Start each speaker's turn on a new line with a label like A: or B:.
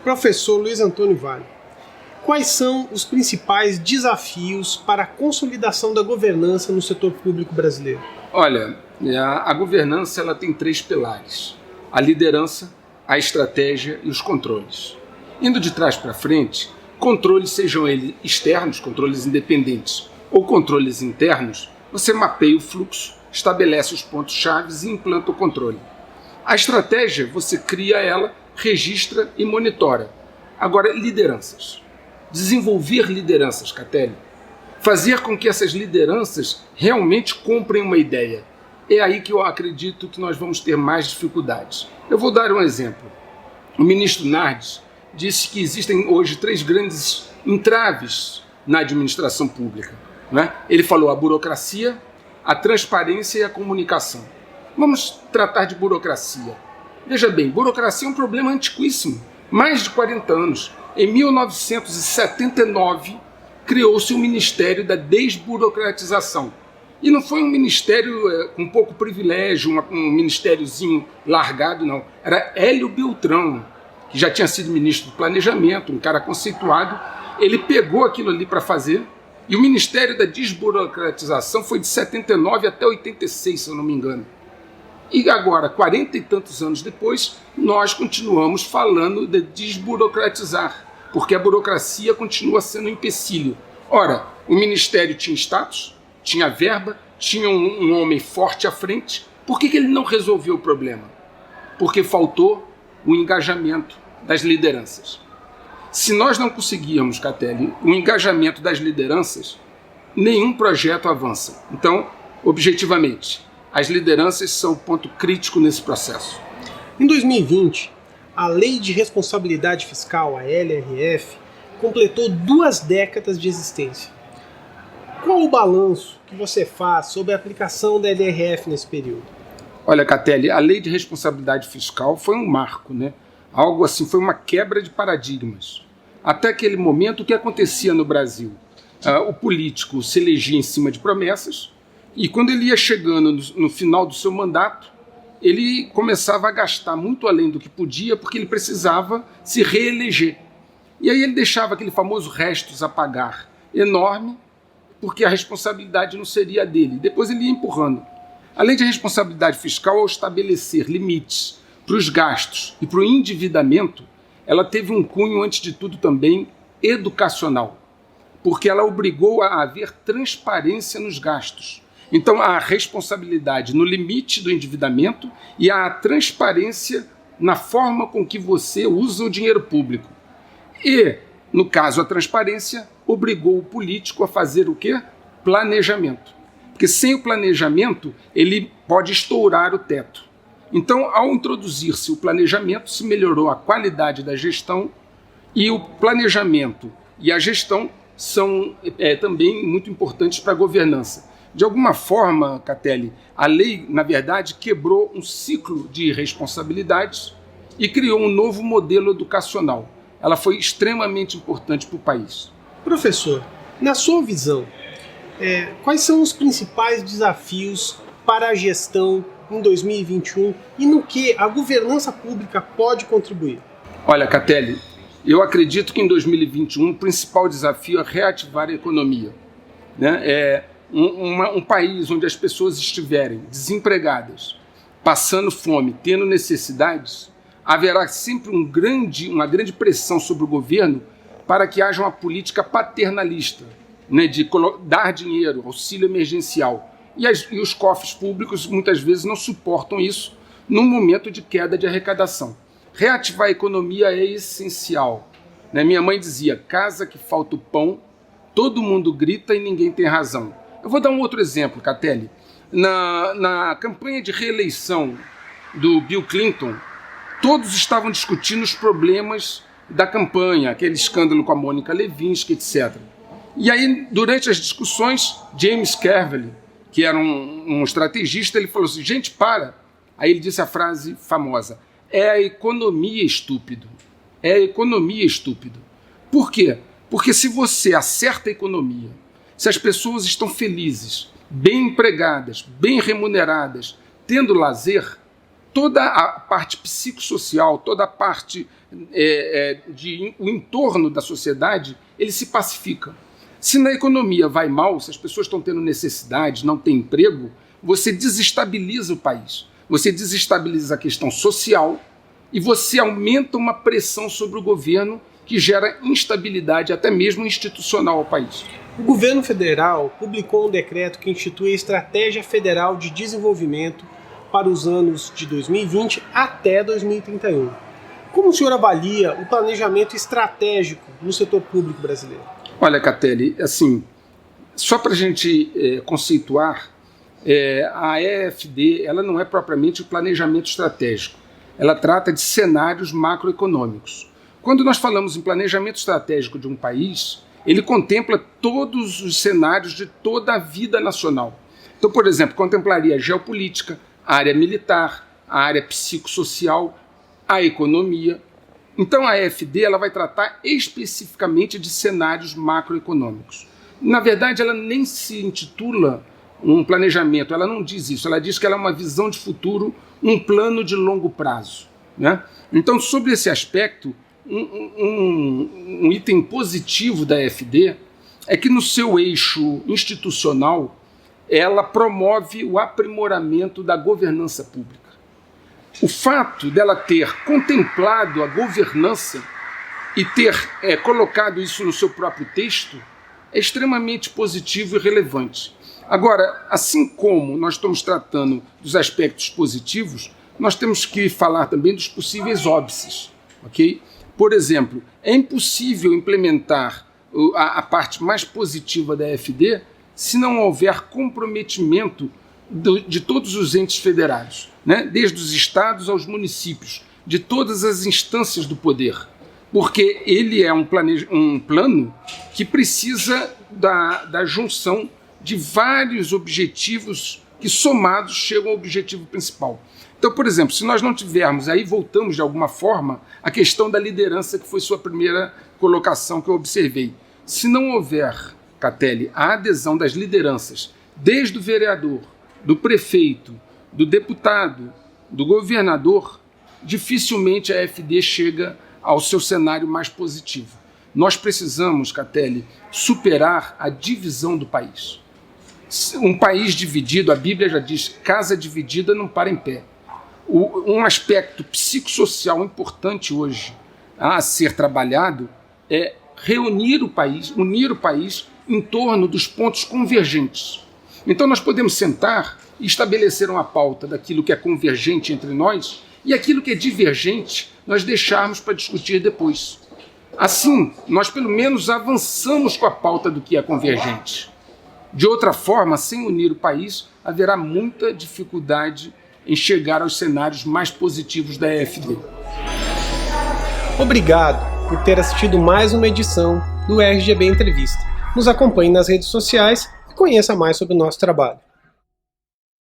A: Professor Luiz Antônio Vale, quais são os principais desafios para a consolidação da governança no setor público brasileiro?
B: Olha, a governança ela tem 3 pilares: a liderança, a estratégia e os controles. Indo de trás para frente, controles, sejam eles externos, controles independentes, ou controles internos, você mapeia o fluxo, estabelece os pontos-chave e implanta o controle. A estratégia, você cria ela, registra e monitora. Agora, lideranças. Desenvolver lideranças, Catelli. Fazer com que essas lideranças realmente comprem uma ideia. É aí que eu acredito que nós vamos ter mais dificuldades. Eu vou dar um exemplo. O ministro Nardes disse que existem hoje 3 grandes entraves na administração pública, né? Ele falou a burocracia, a transparência e a comunicação. Vamos tratar de burocracia. Veja bem, burocracia é um problema antiquíssimo, mais de 40 anos. Em 1979, criou-se o Ministério da Desburocratização. E não foi um ministério com pouco privilégio, um ministériozinho largado, não. Era Hélio Beltrão, que já tinha sido ministro do Planejamento, um cara conceituado. Ele pegou aquilo ali para fazer, e o Ministério da Desburocratização foi de 79 até 86, se eu não me engano. E agora, 40 e tantos anos depois, nós continuamos falando de desburocratizar, porque a burocracia continua sendo um empecilho. Ora, o Ministério tinha status, tinha verba, tinha um homem forte à frente. Por que ele não resolveu o problema? Porque faltou o engajamento das lideranças. Se nós não conseguirmos, Catelli, o engajamento das lideranças, nenhum projeto avança. Então, objetivamente, as lideranças são o ponto crítico nesse processo.
A: Em 2020, a Lei de Responsabilidade Fiscal, a LRF, completou 2 décadas de existência. Qual o balanço que você faz sobre a aplicação da LRF nesse período?
B: Olha, Catelli, a Lei de Responsabilidade Fiscal foi um marco, né? Algo assim, foi uma quebra de paradigmas. Até aquele momento, o que acontecia no Brasil? O político se elegia em cima de promessas, e quando ele ia chegando no final do seu mandato, ele começava a gastar muito além do que podia, porque ele precisava se reeleger. E aí ele deixava aquele famoso restos a pagar enorme, porque a responsabilidade não seria dele. Depois ele ia empurrando. Além de responsabilidade fiscal, ao estabelecer limites para os gastos e para o endividamento, ela teve um cunho, antes de tudo, também educacional, porque ela obrigou a haver transparência nos gastos. Então, a responsabilidade no limite do endividamento e a transparência na forma com que você usa o dinheiro público. E, no caso, a transparência obrigou o político a fazer o quê? Planejamento. Porque sem o planejamento, ele pode estourar o teto. Então, ao introduzir-se o planejamento, se melhorou a qualidade da gestão, e o planejamento e a gestão são também muito importantes para a governança. De alguma forma, Catelli, a lei, na verdade, quebrou um ciclo de responsabilidades e criou um novo modelo educacional. Ela foi extremamente importante para o país.
A: Professor, na sua visão, quais são os principais desafios para a gestão em 2021 e no que a governança pública pode contribuir?
B: Olha, Catelli, eu acredito que em 2021 o principal desafio é reativar a economia, né? Um país onde as pessoas estiverem desempregadas, passando fome, tendo necessidades, haverá sempre uma grande pressão sobre o governo para que haja uma política paternalista, né, de dar dinheiro, auxílio emergencial. E os cofres públicos muitas vezes não suportam isso num momento de queda de arrecadação. Reativar a economia é essencial, né? Minha mãe dizia, casa que falta o pão, todo mundo grita e ninguém tem razão. Eu vou dar um outro exemplo, Catelli. Na campanha de reeleição do Bill Clinton, todos estavam discutindo os problemas da campanha, aquele escândalo com a Mônica Lewinsky, etc. E aí, durante as discussões, James Carville, que era um estrategista, ele falou assim, gente, para. Aí ele disse a frase famosa, é a economia, estúpido. É a economia, estúpido. Por quê? Porque se você acerta a economia, se as pessoas estão felizes, bem empregadas, bem remuneradas, tendo lazer, toda a parte psicossocial, toda a parte o entorno da sociedade, ele se pacifica. Se na economia vai mal, se as pessoas estão tendo necessidade, não têm emprego, você desestabiliza o país. Você desestabiliza a questão social e você aumenta uma pressão sobre o governo que gera instabilidade até mesmo institucional ao país.
A: O governo federal publicou um decreto que institui a Estratégia Federal de Desenvolvimento para os anos de 2020 até 2031. Como o senhor avalia o planejamento estratégico no setor público brasileiro?
B: Olha, Catelli, assim, só para a gente conceituar, a EFD ela não é propriamente o planejamento estratégico. Ela trata de cenários macroeconômicos. Quando nós falamos em planejamento estratégico de um país, ele contempla todos os cenários de toda a vida nacional. Então, por exemplo, contemplaria a geopolítica, a área militar, a área psicossocial, a economia. Então a EFD ela vai tratar especificamente de cenários macroeconômicos. Na verdade, ela nem se intitula um planejamento, ela não diz isso, ela diz que ela é uma visão de futuro, um plano de longo prazo, né? Então, sobre esse aspecto, um item positivo da EFD é que no seu eixo institucional ela promove o aprimoramento da governança pública. O fato dela ter contemplado a governança e ter colocado isso no seu próprio texto é extremamente positivo e relevante. Agora, assim como nós estamos tratando dos aspectos positivos, nós temos que falar também dos possíveis óbices, ok? Por exemplo, é impossível implementar a parte mais positiva da EFD se não houver comprometimento de todos os entes federados, né? Desde os estados aos municípios, de todas as instâncias do poder, porque ele é um plano que precisa da junção de vários objetivos que somados chegam ao objetivo principal. Então, por exemplo, se nós não tivermos, aí voltamos de alguma forma à questão da liderança, que foi sua primeira colocação que eu observei. Se não houver, Catelli, a adesão das lideranças, desde o vereador, do prefeito, do deputado, do governador, dificilmente a EFD chega ao seu cenário mais positivo. Nós precisamos, Catelli, superar a divisão do país. Um país dividido, a Bíblia já diz, casa dividida não para em pé. Um aspecto psicossocial importante hoje a ser trabalhado é reunir o país, unir o país em torno dos pontos convergentes. Então nós podemos sentar e estabelecer uma pauta daquilo que é convergente entre nós e aquilo que é divergente nós deixarmos para discutir depois. Assim, nós pelo menos avançamos com a pauta do que é convergente. De outra forma, sem unir o país, haverá muita dificuldade em chegar aos cenários mais positivos da EFD.
A: Obrigado por ter assistido mais uma edição do RGB Entrevista. Nos acompanhe nas redes sociais e conheça mais sobre o nosso trabalho.